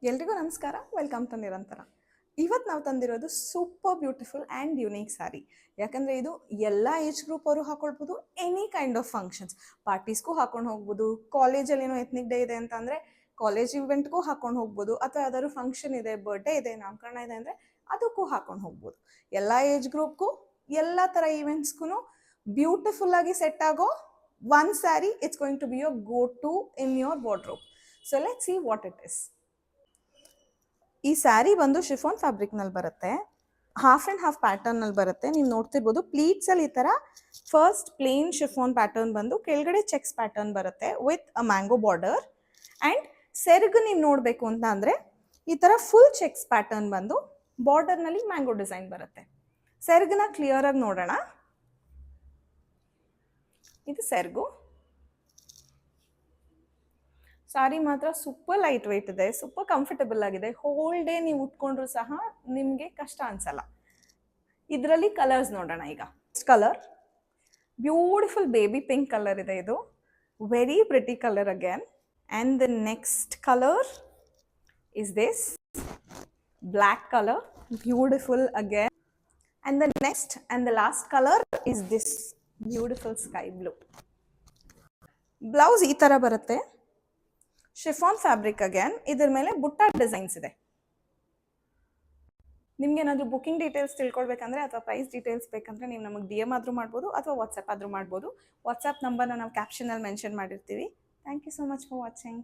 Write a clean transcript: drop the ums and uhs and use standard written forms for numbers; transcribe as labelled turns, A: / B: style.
A: ಎಲ್ರಿಗೂ ನಮಸ್ಕಾರ, welcome to ನಿರಂತರ. ಇವತ್ತು ನಾವು ತಂದಿರೋದು super beautiful and unique sari. ಯಾಕಂದರೆ ಇದು ಎಲ್ಲ ಏಜ್ ಗ್ರೂಪ್ ಅವರು ಹಾಕೊಳ್ಬೋದು. ಎನಿ ಕೈಂಡ್ ಆಫ್ ಫಂಕ್ಷನ್ಸ್, ಪಾರ್ಟೀಸ್ಗೂ ಹಾಕೊಂಡು ಹೋಗ್ಬೋದು. ಕಾಲೇಜಲ್ಲಿ ಏನೋ ಎತ್ನಿಕ್ ಡೇ ಇದೆ ಅಂತ ಅಂದರೆ ಕಾಲೇಜ್ ಇವೆಂಟ್ಗೂ ಹಾಕೊಂಡು ಹೋಗ್ಬೋದು, ಅಥವಾ ಯಾವ್ದಾದ್ರು ಫಂಕ್ಷನ್ ಇದೆ, ಬರ್ಡೇ ಇದೆ, ನಾಮಕರಣ ಇದೆ ಅಂದರೆ ಅದಕ್ಕೂ ಹಾಕೊಂಡು ಹೋಗ್ಬೋದು. ಎಲ್ಲ ಏಜ್ ಗ್ರೂಪ್ಗೂ, ಎಲ್ಲ ಥರ ಈವೆಂಟ್ಸ್ಗೂ ಬ್ಯೂಟಿಫುಲ್ಲಾಗಿ ಸೆಟ್ ಆಗೋ one sari. It's going to be your go to in your wardrobe. So let's see what it is. ಈ ಸ್ಯಾರಿ ಬಂದು ಶಿಫಾನ್ ಫ್ಯಾಬ್ರಿಕ್ನಲ್ಲಿ ಬರುತ್ತೆ. ಹಾಫ್ ಆ್ಯಂಡ್ ಹಾಫ್ ಪ್ಯಾಟರ್ನಲ್ಲಿ ಬರುತ್ತೆ. ನೀವು ನೋಡ್ತಿರ್ಬೋದು ಪ್ಲೀಟ್ಸಲ್ಲಿ ಈ ಥರ ಫಸ್ಟ್ ಪ್ಲೇನ್ ಶಿಫಾನ್ ಪ್ಯಾಟರ್ನ್ ಬಂದು ಕೆಳಗಡೆ ಚೆಕ್ಸ್ ಪ್ಯಾಟರ್ನ್ ಬರುತ್ತೆ with a mango border. And ಸೆರ್ಗು ನೀವು ನೋಡಬೇಕು ಅಂತ ಅಂದರೆ ಈ ಥರ ಫುಲ್ ಚೆಕ್ಸ್ ಪ್ಯಾಟರ್ನ್ ಬಂದು ಬಾರ್ಡರ್ನಲ್ಲಿ ಮ್ಯಾಂಗೋ ಡಿಸೈನ್ ಬರುತ್ತೆ. ಸೆರ್ಗನ್ನ ಕ್ಲಿಯರಾಗಿ ನೋಡೋಣ. ಇದು ಸೆರ್ಗು. ಸ್ಯಾರಿ ಮಾತ್ರ ಸೂಪರ್ ಲೈಟ್ ವೆಯ್ಟ್ ಇದೆ, ಸೂಪರ್ ಕಂಫರ್ಟಬಲ್ ಆಗಿದೆ. ಹೋಲ್ ಡೇ ನೀವು ಉಟ್ಕೊಂಡ್ರು ಸಹ ನಿಮಗೆ ಕಷ್ಟ ಅನ್ಸಲ್ಲ. ಇದರಲ್ಲಿ ಕಲರ್ಸ್ ನೋಡೋಣ ಈಗ. Colour beautiful baby pink colour ಇದೆ. ಇದು very pretty colour again. And the next colour is this black colour, beautiful again. And the next and the last colour is this beautiful sky blue. Blouse ಈ ಥರ ಬರುತ್ತೆ. Chiffon fabric again. ಇದ್ರ ಮೇಲೆ ಬುಟ್ಟ designs ಇದೆ. ನಿಮ್ಗೆ ಏನಾದರೂ booking details ತಿಳ್ಕೊಳ್ಬೇಕಂದ್ರೆ ಅಥವಾ ಪ್ರೈಸ್ ಡೀಟೇಲ್ಸ್ ಬೇಕಂದ್ರೆ ನೀವು ನಮಗೆ DM ಆದರೂ ಮಾಡ್ಬೋದು ಅಥವಾ ವಾಟ್ಸಪ್ ಆದರೂ ಮಾಡ್ಬೋದು. ವಾಟ್ಸಪ್ ನಂಬರ್ನ ನಾವು ಕ್ಯಾಪ್ಷನಲ್ಲಿ ಮೆನ್ಷನ್ ಮಾಡಿರ್ತೀವಿ. Thank you so much for watching.